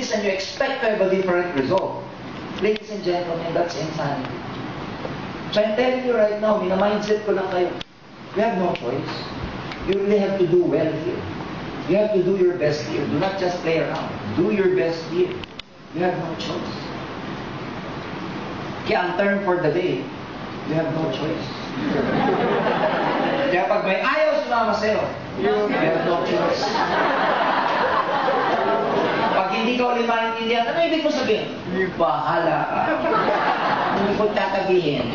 and you expect to have a different result. Ladies and gentlemen, that's insanity. So I'm telling you right now, mina-mindset ko lang kayo. You have no choice. You really have to do well here. You have to do your best here. Do not just play around. Do your best here. You have no choice. Kaya ang term for the day, you have no choice. Kaya pag may ayaw sumama sa'yo, you have no choice. Pag hindi ka ulit maintindihan, ano ibig mo sabihin? Bahala ka. Hindi ko tatabihin.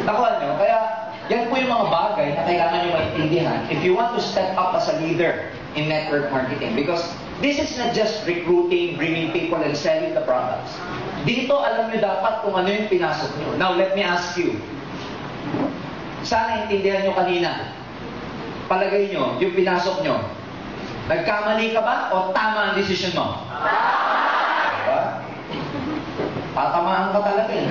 Nakuha nyo? Kaya yan po yung mga bagay na kailangan nyo maintindihan if you want to step up as a leader in network marketing. Because this is not just recruiting, bringing people and selling the products. Dito, alam nyo dapat kung ano yung pinasok nyo. Now, let me ask you. Sana intindihan nyo kanina. Palagay nyo, yung pinasok nyo. Nagkamali ka ba o tama ang decision mo? Diba? Tatamaan ka talaga eh.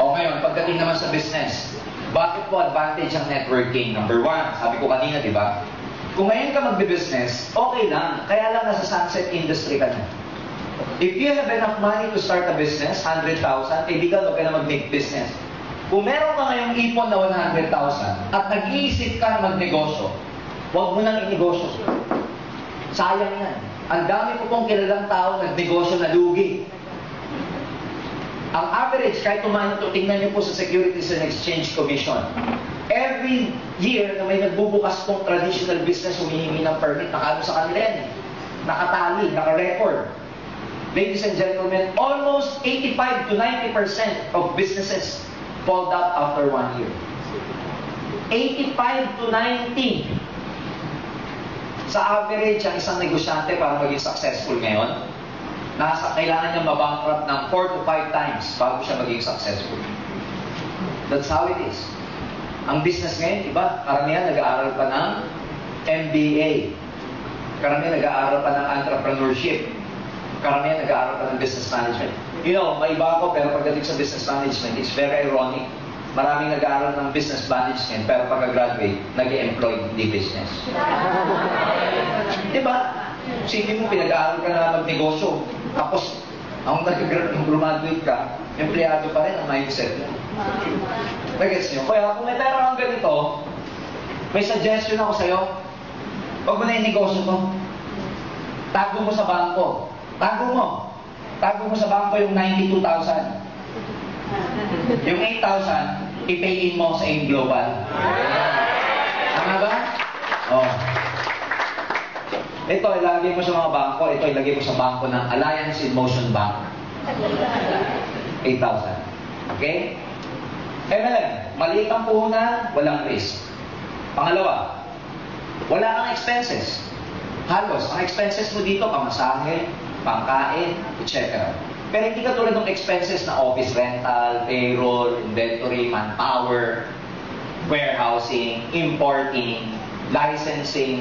O ngayon, pagdating naman sa business, bakit po advantage ang networking? Number one, sabi ko kanina, di ba? Kung ngayon ka magbe-business, okay lang. Kaya lang nasa sunset industry ka na. If you have enough money to start a business, 100,000, kaibigan, huwag ka na mag-make business. Kung meron ka ngayong ipon na 100,000 at nag-iisip ka na magnegosyo, huwag mo nang inegosyo. Sayang yan. Ang dami ko pong kilalang tao nagnegosyo na lugi. Ang average, kahit tingnan niyo po sa Securities and Exchange Commission, every year na may nagbubukas pong traditional business, humihingi ng permit, nakano sa kanila yan eh. Nakatali, naka-record. Ladies and gentlemen, almost 85 to 90% of businesses fall out after 1 year. 85 to 90. Sa average, ang isang negosyante para maging successful ngayon, kailangan niya mabankrupt ng 4 to 5 times bago siya maging successful. That's how it is. Ang business ngayon, iba, karamihan nag-aaral pa ng MBA. Karamihan nag-aaral pa ng entrepreneurship. Karamihan nag-aaral pa ng business management. You know, may iba ako, pero pagdating sa business management, it's very ironic. Maraming nag-aaral ng business management, pero pagka-graduate, nag-employ, hindi business. Diba? Sige mo, pinag-aaral ka na magnegosyo. Tapos, ang nag-graduate ka, empleyado pa rin ang mindset mo. Nagets nyo? Kaya kung may pera kang ganito, may suggestion ako sa'yo, huwag mo na yung negosyo mo. Tago mo sa bangko. Tago mo. Tago mo sa bangko yung 92,000. Yung 8,000, i-pay-in mo sa AIM Global. Tama ba? Oh. Ito, ilagay mo sa mga bangko. Ito, ilagay mo sa bangko ng Alliance in Motion Bank. 8,000. Okay? MLM, maliit ang puhunan, walang risk. Pangalawa, wala kang expenses. Halos, ang expenses mo dito, pamasahe, pangkain, etc. Pero hindi ka tulad ng expenses na office rental, payroll, inventory, manpower, warehousing, importing, licensing.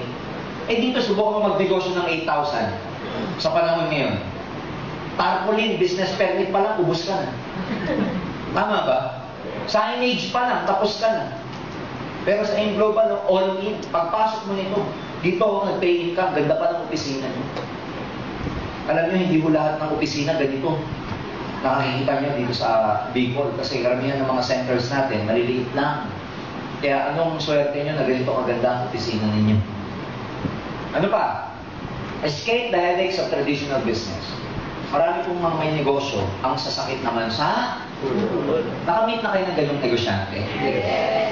Eh dito, subukan mo magnegosyo ng 8,000 sa panahon ngayon. Tarpaulin, business permit pa lang, ubus ka na. Tama ba? Signage pa lang, tapos ka na. Pero sa AIM Global, all in, pagpasok mo nito, dito ako nag-pay income, ganda pa ng opisina nyo. Alam nyo, hindi mo lahat ng opisina ganito. Nakakikita nyo dito sa Bicol, kasi karamihan ng mga centers natin, maliliit lang. Kaya anong swerte nyo na ganito kaganda ang opisina ninyo? Ano pa? Escape the headaches of traditional business. Marami pong mga may negosyo, ang sasakit naman sa nakamit na kayo ng ganong negosyante.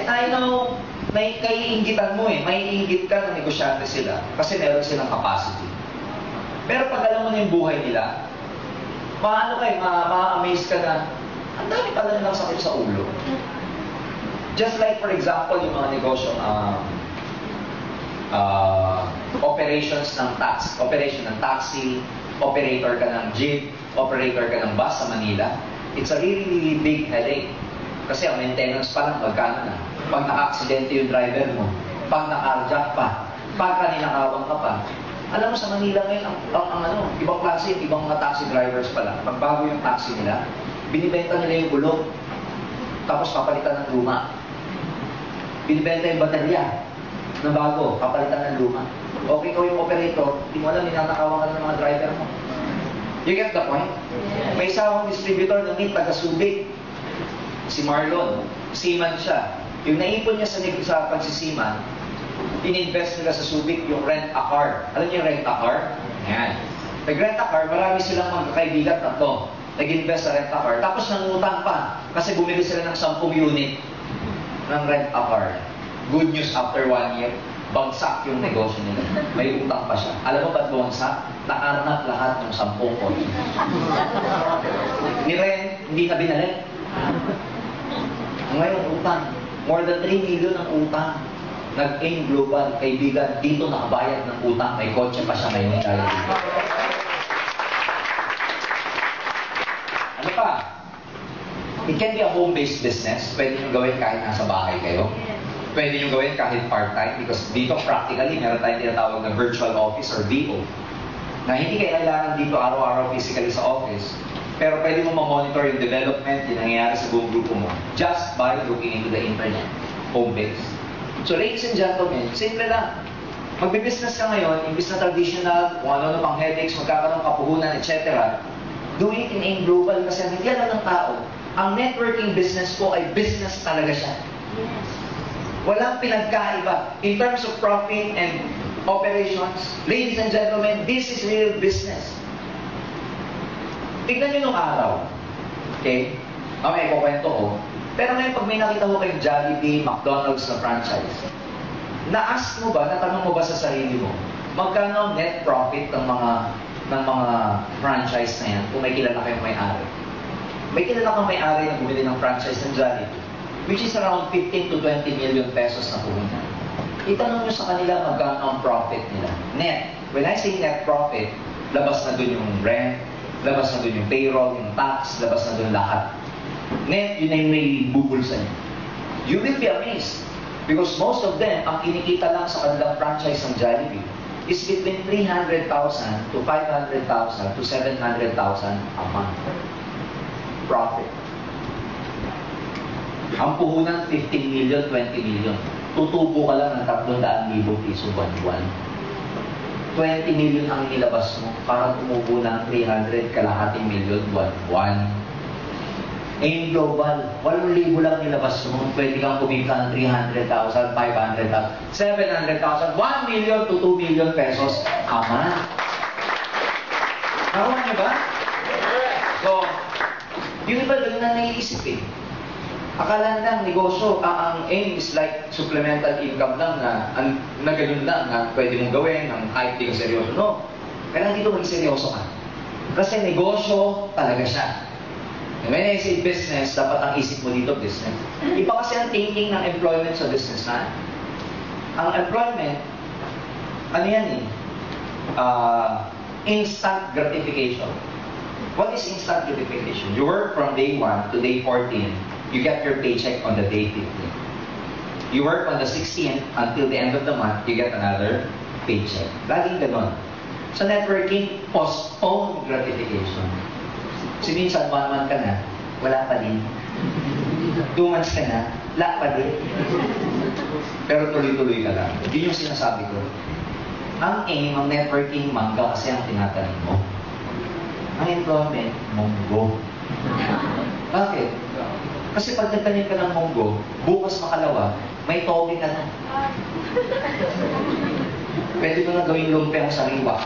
I know, may kaiinggitan mo eh. May inggit ka na negosyante sila kasi meron silang capacity. Pero pag alam mo na yung buhay nila, ma-amaze ka na, ang dami pala nilang sakit sa ulo. Just like, for example, yung mga negosyo, operations ng operation ng taxi, operator ka ng jeep, operator ka ng bus sa Manila, it's a really, really big headache. Kasi ang maintenance pa lang, magkano na. Pag naka-aksidente yung driver mo, pag naka-jack pa, pag ninakawang ka pa. Alam mo sa Manila ngayon, ang ibang klase, ibang mga taxi drivers pala, pag bago yung taxi nila, binibenta nila yung gulong, tapos papalitan ng luma. Binibenta yung baterya na bago, papalitan ng luma. Okay, ikaw yung operator, hindi mo alam, ninanakawan ka ng mga driver mo. You get the point? May isa akong distributor ng meat, taga-Subic. Si Marlon. Seaman siya. Yung naipon niya sa pagsisiman, in-invest nila sa Subic yung rent a car. Alam niyo yung rent a car? Yan. Nag-rent a car, marami silang magkakaibigan tatlo. Nag-invest sa rent a car. Tapos nangutang pa. Kasi bumili sila ng 10 unit ng rent a car. Good news after 1 year, bagsak yung negosyo nila. May utang pa siya. Alam mo ba't bumagsak? Nakarnap lahat ng 10 kotse. Ni Ren, hindi na binalik. Ngayon, utang. More than 3 million ang utang. Nag-aim global, kaibigan, dito nakabayad ng utang. May kotse pa siya ngayon dahil dito. Ano pa? It can be a home-based business. Pwede nyo gawin kahit nasa bahay kayo. Pwede nyo gawin kahit part-time because dito practically meron tayong tinatawag na virtual office or VO na hindi kayo kailangan dito araw-araw physically sa office. Pero pwede mo ma-monitor yung development, yung nangyayari sa buong grupo mo just by looking into the internet, home-based. So ladies and gentlemen, simple lang. Magbe-business ka ngayon, imbis na traditional, kung ano pang headaches, magkakaroon kapuhunan, etc. Do it in AIM Global kasi hindi alam ng tao. Ang networking business po ay business talaga siya. Yes. Walang pinagkaiba. In terms of profit and operations, ladies and gentlemen, this is real business. Tignan nyo nung araw. Okay? Mamaya ikukwento ko. Pero ngayon, pag may nakita ko kayong Jollibee, McDonald's na franchise, na-ask mo ba, natanong mo ba sa sarili mo, magkano net profit ng mga franchise na yan kung may kilala kayong may-ari? May kilala kang may-ari na bumili ng franchise ng Jollibee, which is around 15 to 20 million pesos na puhunan. Itanong nyo sa kanila magkano ang profit nila. Net. When I say net profit, labas na dun yung rent, labas na dun yung payroll, yung tax, labas na dun lahat. Net, yun ay may bubulsa niyo. You will be amazed. Because most of them, ang kinikita lang sa kanilang franchise ng Jollibee is between 300,000 to 500,000 to 700,000 a month. Profit. Ang puhunan, 15 million, 20 million. Tutubo ka lang ng 300,000 piso buwan-buwan. 20 million ang nilabas mo para tumubo ng 300 kalahating million buwan-buwan. AIM Global, 8,000 lang nilabas mo. Pwede kang kumita ng 300,000, 500,000, 700,000, 1 million to 2 million pesos a month. Nakuha niyo ba? So, yun ba doon na naiisip eh? Akala lang negosyo, ang aim is like supplemental income lang na ganun lang na pwede mong gawin ng kahit di ka seryoso. No. Kailangan dito maging seryoso ka. Kasi negosyo talaga siya. When I say business, dapat ang isip mo dito business. Iba kasi ang thinking ng employment sa business na. Ang employment, ano yan eh? Instant gratification. What is instant gratification? You work from day 1 to day 14. You get your paycheck on the day 15. You work on the 16th until the end of the month, you get another paycheck. Laging ganon. Sa networking, postpone gratification. Kasi minsan, 1 month ka na, wala pa din. 2 months ka na, wala pa din. Pero tuloy-tuloy ka lang. Yun yung sinasabi ko. Ang aim, ang networking, mangga kasi ang tinatanim mo. Ang employment, monggo. Bakit? Kasi pag nagtanim ka ng monggo, bukas makalawa, may toge ka na. Pwede mo na gawing lumpia sa sariwa.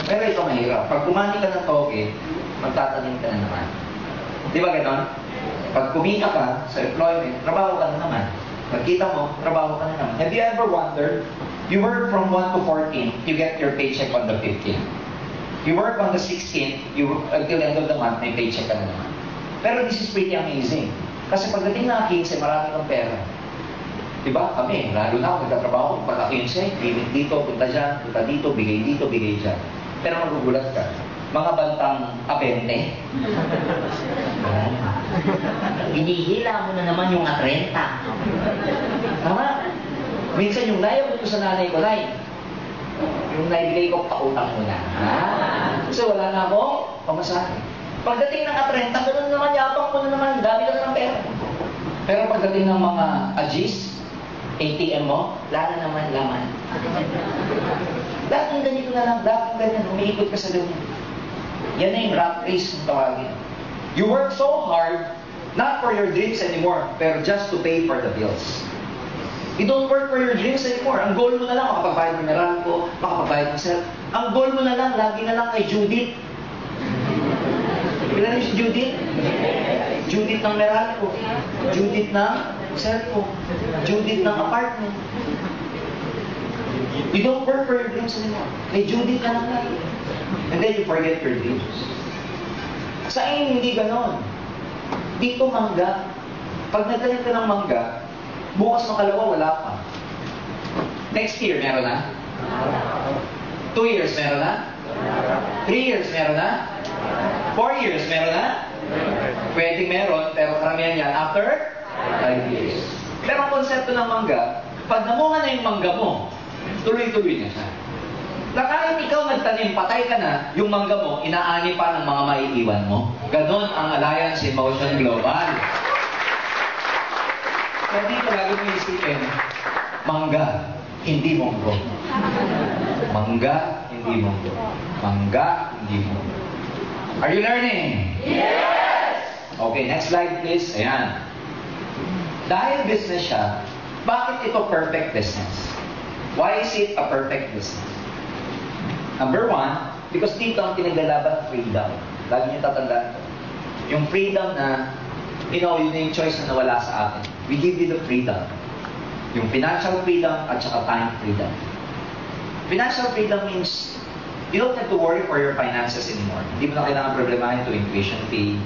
Pero ito mahirap. Pag kumani ka ng toge, magtatanim ka na naman. Di ba ganon? Pag kumita ka sa employment, trabaho ka na naman. Pagkita mo, trabaho ka na naman. Have you ever wondered, you work from 1 to 14, you get your paycheck on the 15th. You work on the 16th, until the end of the month, may paycheck ka na naman. Pero this is pretty amazing. Kasi pagdating na 15, marami kang pera. Diba? Kami, lalo na ako nagtatrabaho, pagka 15, limit dito, punta dyan, punta dito, bigay dyan. Pero magugulat ka. Mga bantang apente. Hinihila mo na naman yung atrenta. Tama? Minsan yung nayaw ko sa nanay ko, Nay, yung naibigay ko, pautang mo na. Kasi wala na akong pamasahe. Pagdating ng atrenta, gano'n naman, yapang ko na naman, dami ka na ng pera. Pero pagdating ng mga ajis, ATM mo, lalo naman laman. Dating ganito na lang, dating ganyan, umiikot ka sa ganyan. Yan na yung rat race kung tawagin. You work so hard, not for your dreams anymore, pero just to pay for the bills. You don't work for your dreams anymore. Ang goal mo na lang, makapagbayad ng Meralco, makapagbayad ng Cell. Ang goal mo na lang, lagi na lang kay Judith. Kilala niyo si Judith? Judith ng Meralco, Judith ng cellphone, Judith ng apartment. You don't work for your dreams anymore. Kay Judith ka lang lagi. And then you forget your dreams. Sa akin, hindi ganon. Dito mangga. Pag nagtanim ka ng mangga, bukas makalawa, wala pa. Next year, meron na? 2 years, meron na? 3 years, meron na? 4 years, meron na? Pwedeng meron, pero karamihan yan after 5 years. Pero ang konsepto ng mangga, pag namunga na yung mangga mo, tuloy-tuloy na siya. Na kahit ikaw nagtanim, patay ka na, yung mangga mo, inaani pa ng mga maiiwan mo. Ganon ang Alliance in Motion Global. Kaya dito lagi mo isipin, mangga, hindi monggo. Mangga, hindi monggo. Mangga, hindi monggo. Are you learning? Yes! Okay, next slide please. Ayan. Dahil business siya, bakit ito perfect business? Why is it a perfect business? Number 1, because dito ang pinaglalaban, freedom. Lagi niyo tatandaan ito. Yung freedom na, yun yung choice na nawala sa atin. We give you the freedom. Yung financial freedom at saka time freedom. Financial freedom means you don't have to worry for your finances anymore. Hindi mo na kailangan problemahin tuwing tuition fee.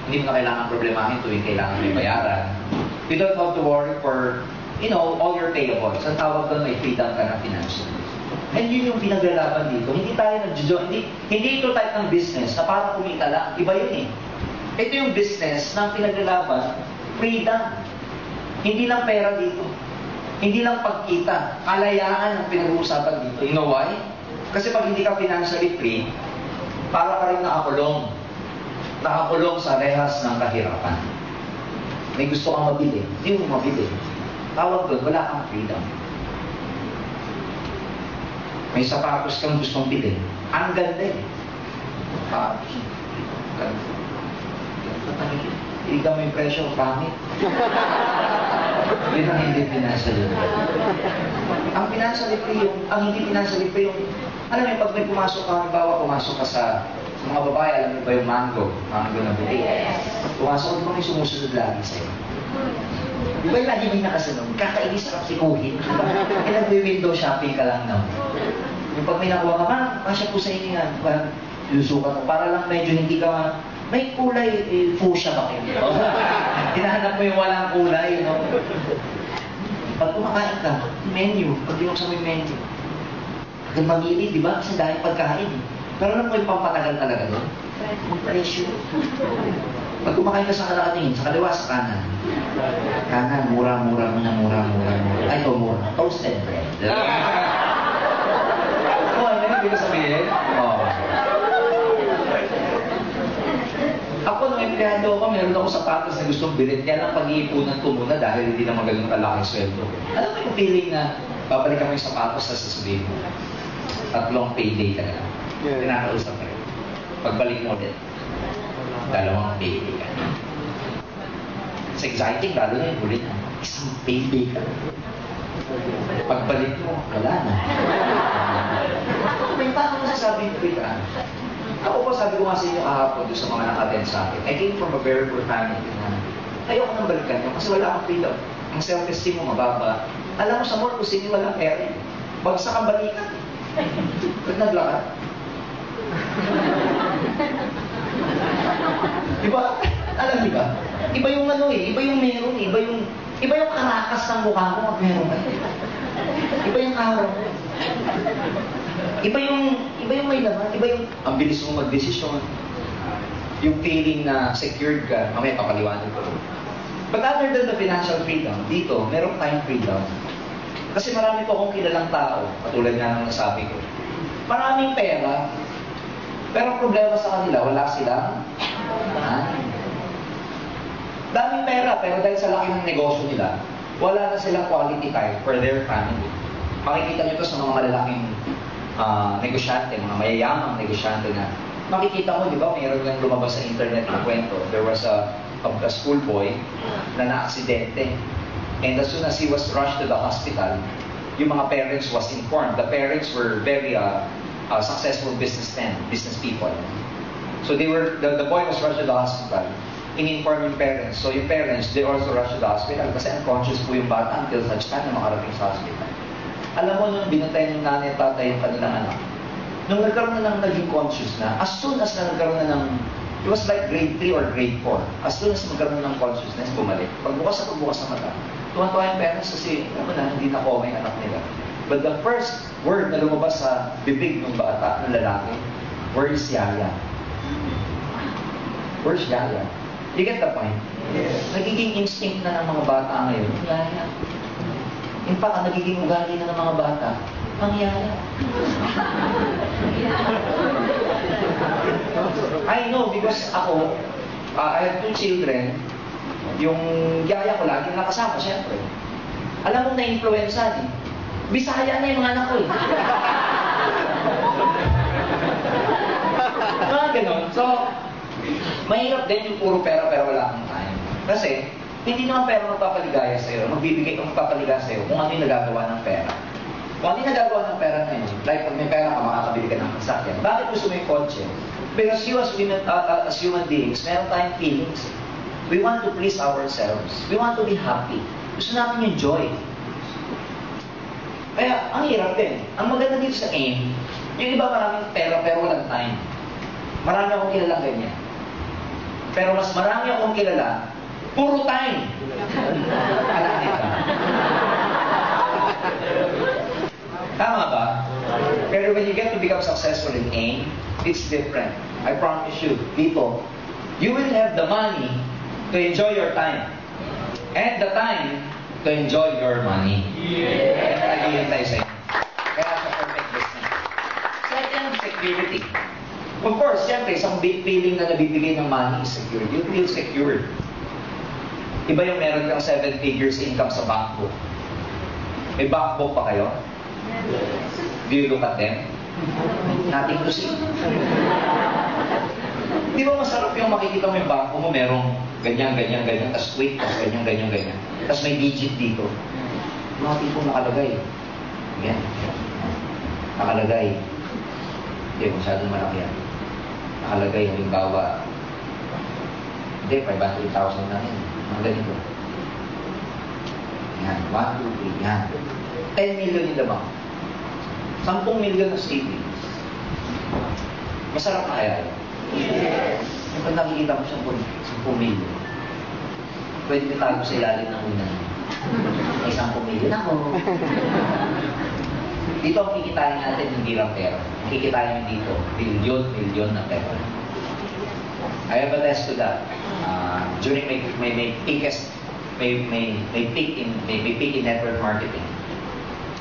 Hindi mo na kailangan problemahin tuwing kailangan may bayaran. You don't have to worry for, all your payables. Ang tawag doon, may freedom ka na financial. And yun yung pinaglalaban dito. Hindi tayo nag-join. Hindi ito type ng business na para kumita lang. Iba yun eh. Ito yung business na pinaglalaban, freedom. Hindi lang pera dito. Hindi lang pagkita. Kalayaan ang pinag-uusapan dito. You know why? Kasi pag hindi ka financially free, para ka rin nakakulong. Nakakulong sa rehas ng kahirapan. May gusto kang mabili. Hindi mo mabili. Tawag doon, wala kang freedom. May sapatos kang gustong bilhin. Ang ganda eh. Sapatos. Ganda. Hindi ka may presyo, pangit. Yun ang hindi financially free. Ang financially free ang hindi financially free yung, alam mo, pag may pumasok ka, halimbawa pumasok ka sa mga babae, alam mo ba yung mango na buti. Pumasok ka, may sumusunod lagi sa'yo. Di ba yung lagi may nakasunod? Kakainis ka sikuhin. Kaya nag-window shopping ka lang naman. Yung pag may nakuha ka, kasya po sa inyo yan. Parang lusukat mo. Para lang medyo hindi ka, may kulay, fuchsia ba kayo? Hinahanap mo yung walang kulay, Pag kumakain ka, menu. Pag binuksan mo yung menu. Pag mamili, di ba? Kasi dahil pagkain. Pero alam mo yung pampatagal talaga doon? Pressure. Pag kumakain ka sa kalakatingin, sa kaliwa, sa kanan. Kanan, mura. Ay, ito, mura. Toasted bread. Ano yung ibig sabihin? Ako, nung empleyado ako, meron ako sapatos na gustong bilhin. Kaya lang pag-iipunan ko muna dahil hindi naman ganun kalaki sweldo. Alam mo yung feeling na babalikan mo yung sapatos na sasabihin mo. 3 payday ka na. Tinakausap ka rin. Pagbalik mo ulit, 2 payday ka na. It's exciting, lalo na yung ulit. 1 payday ka na. Pagbalik mo, wala na. May paano masasabi ko ito? Ako po, sabi ko nga sa inyo kahapon doon sa mga naka-attend sa akin. I came from a very poor family. Ayoko nang balikan nyo kasi wala akong freedom. Ang self-esteem mo mababa. Alam mo sa mall, kung sino walang pera. Bagsak ang balikan. Ba't naglakad? Diba? Alam niyo ba? Iba yung iba yung meron, iba yung karakas ng mukha mo at meron ka. Iba yung araw. Iba yung may laman, iba yung ang bilis mong magdesisyon. Yung feeling na secured ka, mamaya papaliwanag ko. But other than the financial freedom, dito, merong time freedom. Kasi marami po akong kilalang tao, katulad nga ng nasabi ko. Maraming pera, pero problema sa kanila, wala silang daming pera, pero dahil sa laki ng negosyo nila, wala na silang quality time for their family. Makikita nyo ito sa mga malalaking negosyante, mga mayayamang negosyante na Makikita mo, di ba, mayroon lang lumabas sa internet na kwento. There was a schoolboy na na-aksidente. And as soon as he was rushed to the hospital, yung mga parents was informed. The parents were very successful business people. So the boy was rushed to the hospital. In-inform yung parents. So yung parents, they also rushed to the hospital kasi unconscious po yung bata until such time na makarating sa hospital. Alam mo, nung binantay ng nanay at tatay yung kanilang anak, nung nagkaroon na ng naging conscious na, as soon as na nagkaroon na ng, it was like grade 3 or grade 4, as soon as magkaroon ng consciousness, bumalik. Pagbukas na mata, tuwan-tuwa yung parents kasi, alam mo na, hindi na ko may anak nila. But the first word na lumabas sa bibig ng bata, ng lalaki, where's Yaya? Where's Yaya? You get the point? Yes. Nagiging instinct na ng mga bata ngayon, Yaya. In fact, ang nagiging ugali na ng mga bata, ang Yaya. I know because ako, I have 2 children, yung yaya ko lagi nakasama, syempre. Alam mo na-influensa eh. Bisaya na yung mga anak ko eh. Mga ganun. So, mahirap din yung puro pera pero wala kang time. Kasi, hindi naman pera magpapaligaya sa'yo. Magbibigay kang magpapaligaya sa'yo kung ano yung nagagawa ng pera. Kung ano yung nagagawa ng pera ngayon, like pag may pera ka, makakabili ka ng sasakyan. Bakit gusto mo yung kotse? Because you as human beings, meron tayong feelings. We want to please ourselves. We want to be happy. Gusto natin yung joy. Kaya, ang hirap din. Ang maganda dito sa AIM, yung iba maraming pera pero walang time. Marami akong kilala ganyan. Pero mas marami akong kilala, puro time. Alam nila. Tama ba? Pero when you get to become successful in AIM, it's different. I promise you, people, you will have the money to enjoy your time. And the time to enjoy your money. Kaya naghihintay sa inyo. Kaya sa perfect business. Second, security. Of course, siyempre, isang big feeling na nabibigay ng money is security. You feel secured. Iba yung meron kang 7 figures income sa bank book. May bank book pa kayo? Do you look at them? Nothing to see. Di ba masarap yung makikita mo yung bangko mo, merong ganyan, tapos wait, tapos ganyan. Tapos may digit dito. Mga tipong nakalagay. Yan. Nakalagay. Hindi, masyadong malaki yan. Nakalagay, halimbawa, hindi, 500,000 na rin. Mga ganito. Yan, 1, 2, 3, yan. 10 million yung lamang. 10 million na savings. Masarap na kaya yun? Yes. Yung pag nakikita mo 10 million, pwede mo tago sa ilalim ng unan. May 10 million ako. Dito ang kikitain natin hindi lang pera. Kikitain dito, bilyon na pera. I have a test to that. During my peak in network marketing,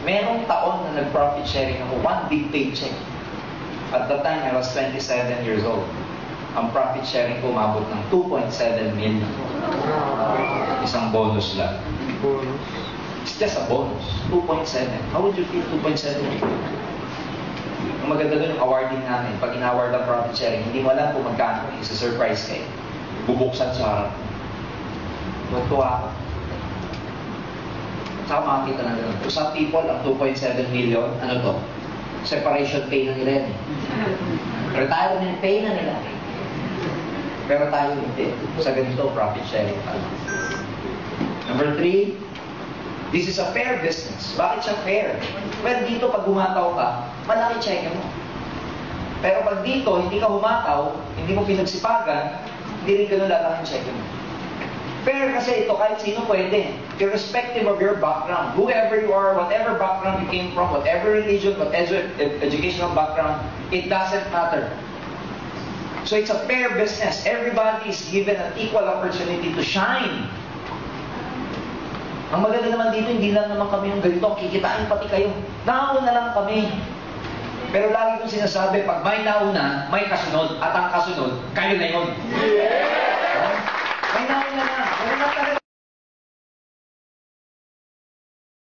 merong taon na nag-profit sharing ako, 1 big paycheck. At the time, I was 27 years old. Ang profit sharing ko umabot ng 2.7 million. Isang bonus lang. It's just a bonus. 2.7. How would you feel 2.7 million? Ang maganda doon yung awarding namin. Pag in-award ang profit sharing, hindi mo alam kung magkano. Isa-surprise kayo. Bubuksan sa harap. Tuwa ako. Saka makakita na gano'n. To some people, ang 2.7 million, ano to? Separation pay na nila yan. Retirement pay na nila. Pero tayo hindi. Sa ganito, profit sharing pa. Number 3, this is a fair business. Bakit siya fair? Well, dito pag humataw ka, malaki check mo. Pero pag dito, hindi ka humataw, hindi mo pinagsipagan, hindi rin ganun lalaki check mo. Fair kasi ito, kahit sino pwede. Irrespective of your background, whoever you are, whatever background you came from, whatever religion, whatever educational background, it doesn't matter. So it's a fair business. Everybody is given an equal opportunity to shine. Ang maganda naman dito, hindi lang naman kami yung ganito, kikitain pati kayo. Nauna lang kami. Pero lagi kong sinasabi, pag may nauna, may kasunod, at ang kasunod, kayo na yun. May nauna na. Wala na talaga